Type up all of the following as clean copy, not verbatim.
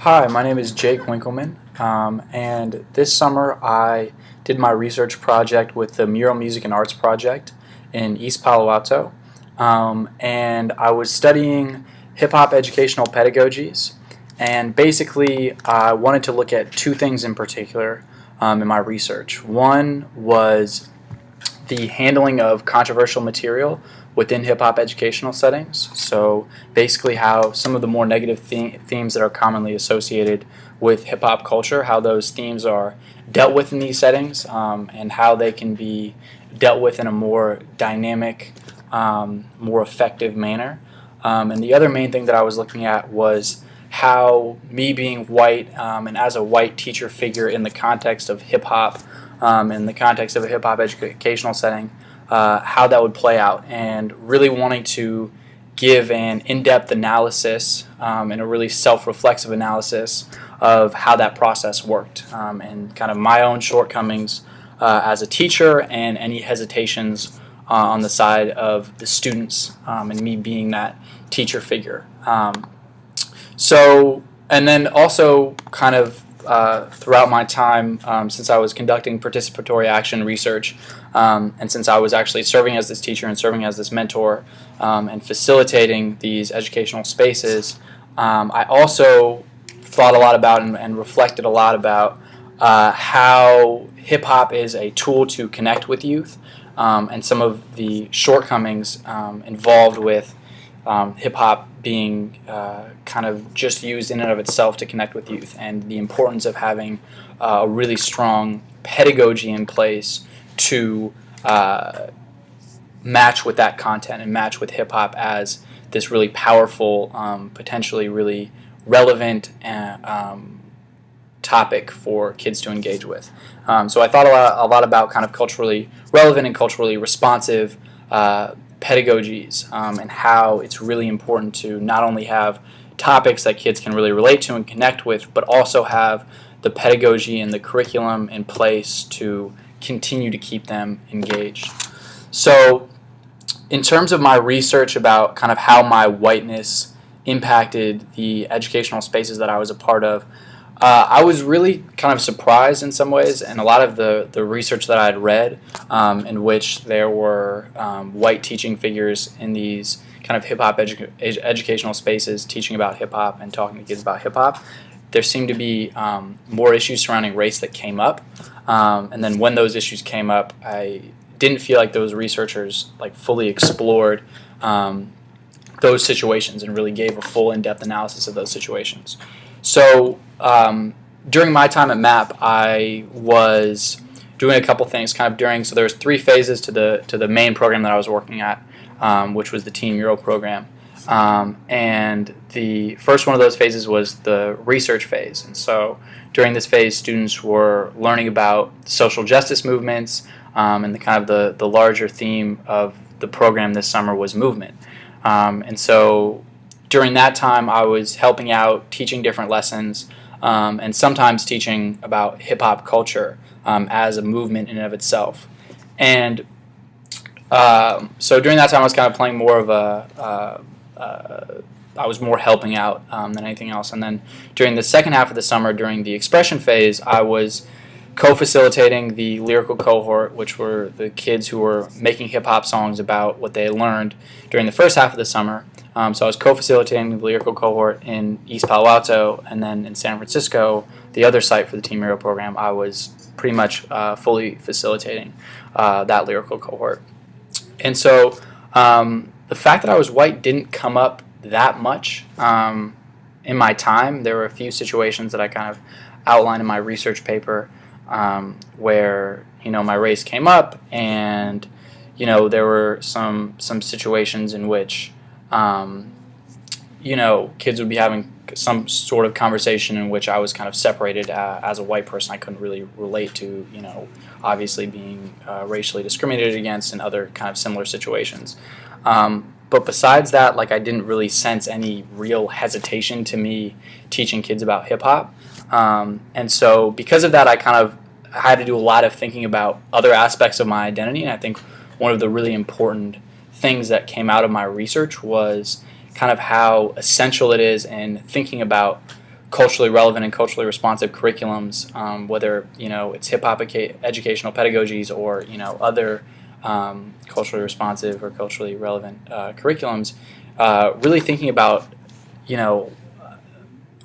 Hi, my name is Jake Winkelman, and this summer I did my research project with the Mural Music and Arts Project in East Palo Alto, and I was studying hip-hop educational pedagogies, and basically I wanted to look at two things in particular in my research. One was the handling of controversial material within hip-hop educational settings. So basically how some of the more negative themes that are commonly associated with hip-hop culture, how those themes are dealt with in these settings, and how they can be dealt with in a more dynamic, more effective manner. And the other main thing that I was looking at was how me being white, and as a white teacher figure in the context of hip-hop, in the context of a hip-hop educational setting, how that would play out, and really wanting to give an in-depth analysis and a really self-reflexive analysis of how that process worked, and kind of my own shortcomings as a teacher and any hesitations on the side of the students, and me being that teacher figure. And then also kind of throughout my time, since I was conducting participatory action research, and since I was actually serving as this teacher and serving as this mentor, and facilitating these educational spaces, I also thought a lot about and reflected a lot about how hip-hop is a tool to connect with youth, and some of the shortcomings involved with hip-hop being kind of just used in and of itself to connect with youth, and the importance of having a really strong pedagogy in place to match with that content and match with hip-hop as this really powerful, potentially really relevant topic for kids to engage with. So I thought a lot about kind of culturally relevant and culturally responsive pedagogies, and how it's really important to not only have topics that kids can really relate to and connect with, but also have the pedagogy and the curriculum in place to continue to keep them engaged. So in terms of my research about kind of how my whiteness impacted the educational spaces that I was a part of, I was really kind of surprised in some ways, and a lot of the research that I had read, in which there were white teaching figures in these kind of hip-hop educational spaces teaching about hip-hop and talking to kids about hip-hop, there seemed to be more issues surrounding race that came up. And then when those issues came up, I didn't feel like those researchers fully explored those situations and really gave a full in-depth analysis of those situations. So during my time at MAP, I was doing a couple things so there was 3 phases to the main program that I was working at, which was the Teen Mural program. And the first one of those phases was the research phase. And so during this phase, students were learning about social justice movements, and the larger theme of the program this summer was movement. And so during that time, I was helping out, teaching different lessons, and sometimes teaching about hip-hop culture as a movement in and of itself. And so during that time, I was kind of playing more of I was more helping out than anything else. And then during the second half of the summer, during the expression phase, I was co-facilitating the lyrical cohort, which were the kids who were making hip-hop songs about what they learned during the first half of the summer. So I was co-facilitating the lyrical cohort in East Palo Alto, and then in San Francisco, the other site for the Teen Mural program, I was pretty much fully facilitating that lyrical cohort. And so the fact that I was white didn't come up that much in my time. There were a few situations that I kind of outlined in my research paper where my race came up, and there were some situations in which kids would be having some sort of conversation in which I was kind of separated as a white person. I couldn't really relate to obviously being racially discriminated against and other kind of similar situations. But besides that, I didn't really sense any real hesitation to me teaching kids about hip-hop. And so because of that, I kind of had to do a lot of thinking about other aspects of my identity. And I think one of the really important things that came out of my research was kind of how essential it is in thinking about culturally relevant and culturally responsive curriculums, whether it's hip hop educational pedagogies or other culturally responsive or culturally relevant curriculums. Really thinking about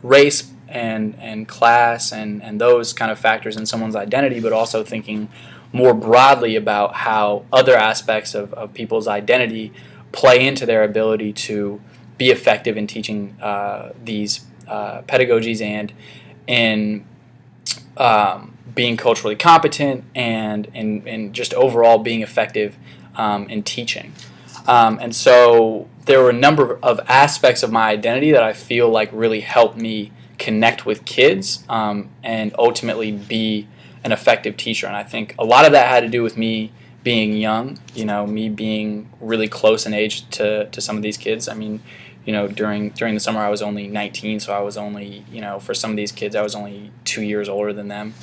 race and class and those kind of factors in someone's identity, but also thinking more broadly about how other aspects of people's identity play into their ability to be effective in teaching these pedagogies and in being culturally competent and just overall being effective in teaching. And so there were a number of aspects of my identity that I feel like really helped me connect with kids and ultimately be an effective teacher. And I think a lot of that had to do with me being young, me being really close in age to some of these kids. I mean, during the summer I was only 19, so I was only, for some of these kids I was only 2 years older than them,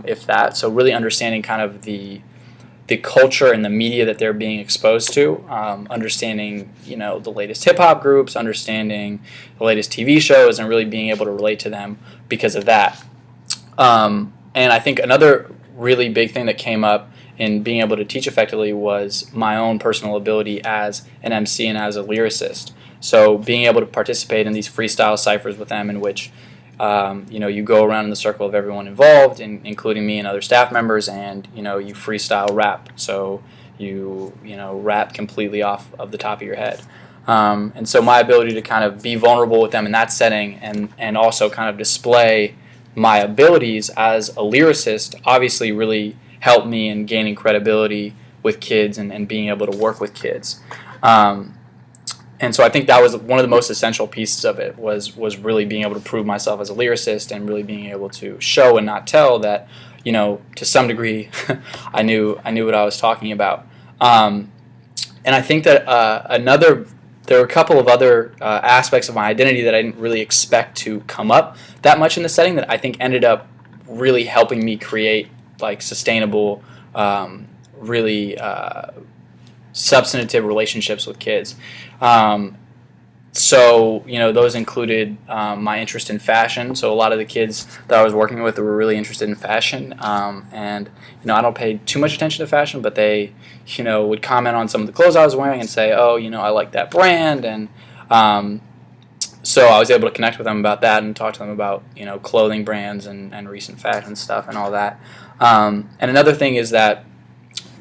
if that. So really understanding kind of the culture and the media that they're being exposed to, understanding the latest hip hop groups, understanding the latest TV shows, and really being able to relate to them because of that. And I think another really big thing that came up in being able to teach effectively was my own personal ability as an MC and as a lyricist. So being able to participate in these freestyle ciphers with them in which you go around in the circle of everyone involved, including me and other staff members, and you freestyle rap. So you rap completely off of the top of your head. And so my ability to kind of be vulnerable with them in that setting and also kind of display my abilities as a lyricist obviously really helped me in gaining credibility with kids and being able to work with kids. And so I think that was one of the most essential pieces of it was really being able to prove myself as a lyricist and really being able to show and not tell that, to some degree I knew what I was talking about. And I think that there were a couple of other aspects of my identity that I didn't really expect to come up that much in the setting that I think ended up really helping me create like sustainable, really substantive relationships with kids. So those included my interest in fashion. So a lot of the kids that I was working with were really interested in fashion, and I don't pay too much attention to fashion, but they would comment on some of the clothes I was wearing and say, oh, I like that brand, and so I was able to connect with them about that and talk to them about clothing brands and recent fashion stuff and all that. And another thing is that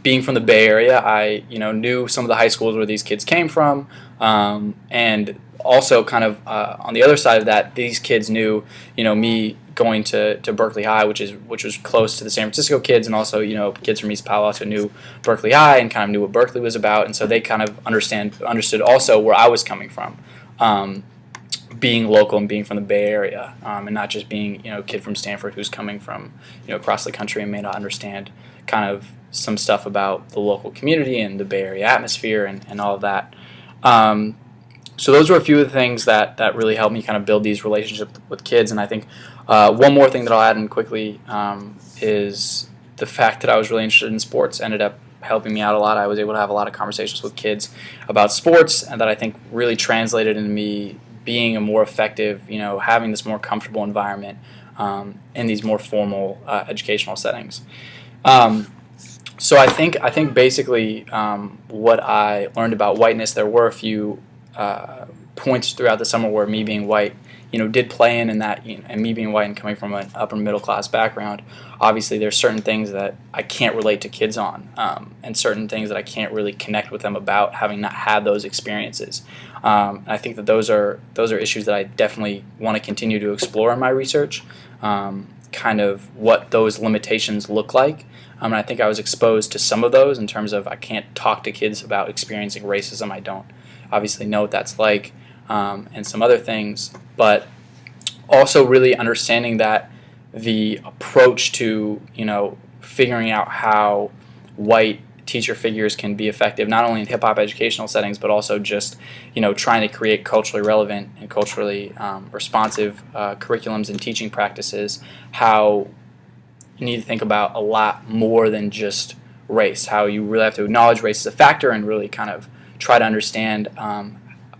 being from the Bay Area, I knew some of the high schools where these kids came from, and also kind of on the other side of that, these kids knew me going to Berkeley High, which was close to the San Francisco kids, and also kids from East Palo Alto knew Berkeley High and kind of knew what Berkeley was about, and so they kind of understood also where I was coming from, being local and being from the Bay Area, and not just being a kid from Stanford who's coming from across the country and may not understand kind of some stuff about the local community and the Bay Area atmosphere and all of that. So those were a few of the things that really helped me kind of build these relationships with kids. And I think one more thing that I'll add in quickly is the fact that I was really interested in sports ended up helping me out a lot. I was able to have a lot of conversations with kids about sports, and that I think really translated into me being a more effective, having this more comfortable environment in these more formal educational settings. So I think basically what I learned about whiteness, there were a few points throughout the summer where me being white, did play in that, and me being white and coming from an upper middle class background, obviously there's certain things that I can't relate to kids on, and certain things that I can't really connect with them about, having not had those experiences. And I think that those are issues that I definitely want to continue to explore in my research, kind of what those limitations look like. And I think I was exposed to some of those in terms of I can't talk to kids about experiencing racism. I don't obviously know what that's like, and some other things. But also really understanding that the approach to, figuring out how white teacher figures can be effective, not only in hip-hop educational settings, but also just, trying to create culturally relevant and culturally responsive curriculums and teaching practices, how you need to think about a lot more than just race, how you really have to acknowledge race as a factor and really kind of try to understand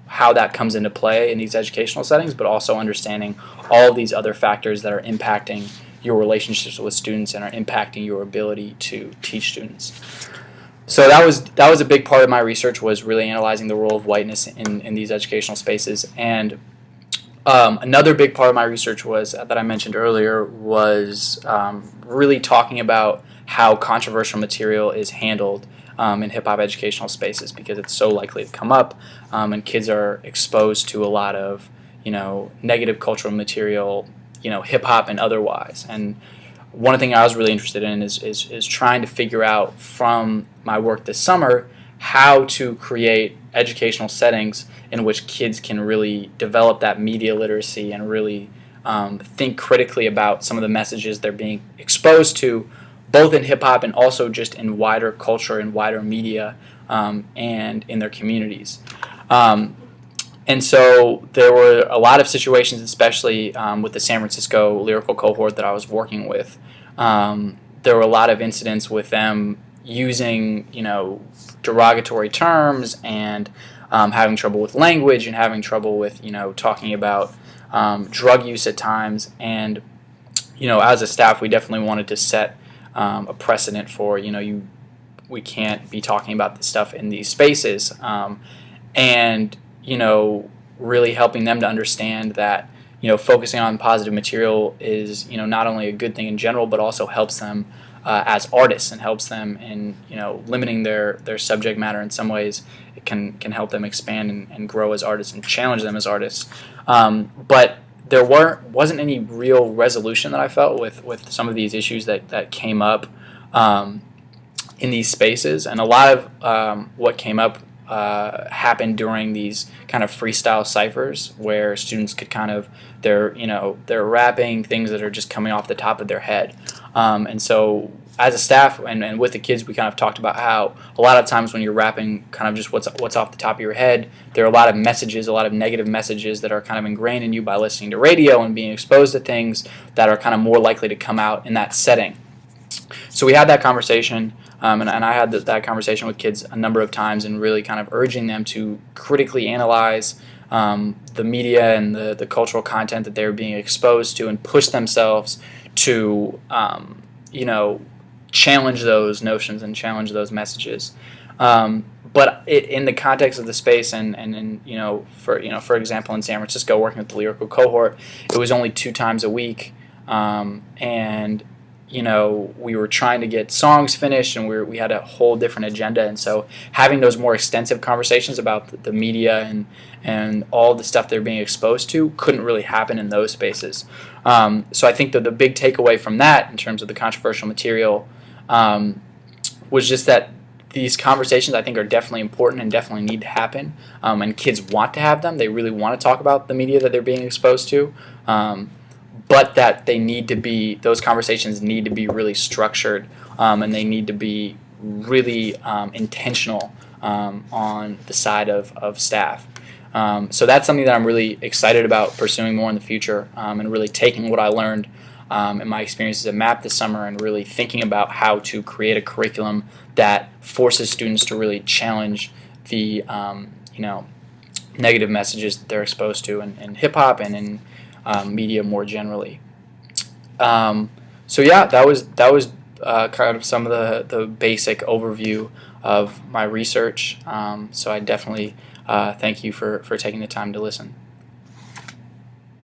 how that comes into play in these educational settings, but also understanding all of these other factors that are impacting your relationships with students and are impacting your ability to teach students. So that was a big part of my research, was really analyzing the role of whiteness in these educational spaces. And another big part of my research was, that I mentioned earlier, was really talking about how controversial material is handled in hip-hop educational spaces, because it's so likely to come up, and kids are exposed to a lot of, negative cultural material, hip-hop and otherwise. And one thing I was really interested in is trying to figure out from my work this summer how to create educational settings in which kids can really develop that media literacy and really think critically about some of the messages they're being exposed to, both in hip-hop and also just in wider culture and wider media, and in their communities. And so there were a lot of situations, especially with the San Francisco lyrical cohort that I was working with. There were a lot of incidents with them using, derogatory terms and having trouble with language and having trouble with, talking about drug use at times. And, as a staff, we definitely wanted to set a precedent for, we can't be talking about this stuff in these spaces. And, really helping them to understand that, focusing on positive material is, not only a good thing in general, but also helps them as artists and helps them in, limiting their subject matter in some ways. It can help them expand and grow as artists and challenge them as artists. But there wasn't any real resolution that I felt with some of these issues that came up in these spaces. And a lot of what came up happened during these kind of freestyle ciphers where students could they're rapping things that are just coming off the top of their head. And so as a staff and with the kids, we kind of talked about how a lot of times when you're rapping kind of just what's off the top of your head, there are a lot of messages, a lot of negative messages that are kind of ingrained in you by listening to radio and being exposed to things that are kind of more likely to come out in that setting. So we had that conversation, and I had that conversation with kids a number of times, and really kind of urging them to critically analyze the media and the cultural content that they're being exposed to, and push themselves to challenge those notions and challenge those messages. But in the context of the space, and for example, in San Francisco, working with the lyrical cohort, it was only 2 times a week, and we were trying to get songs finished, and we had a whole different agenda. And so having those more extensive conversations about the media and all the stuff they're being exposed to couldn't really happen in those spaces. So I think that the big takeaway from that, in terms of the controversial material, was just that these conversations, I think, are definitely important and definitely need to happen. And kids want to have them. They really want to talk about the media that they're being exposed to. But that those conversations need to be really structured, and they need to be really intentional on the side of staff. So that's something that I'm really excited about pursuing more in the future, and really taking what I learned in my experiences at MAP this summer and really thinking about how to create a curriculum that forces students to really challenge the negative messages that they're exposed to in hip-hop and in media more generally. So yeah, that was kind of some of the basic overview of my research. So I definitely thank you for taking the time to listen.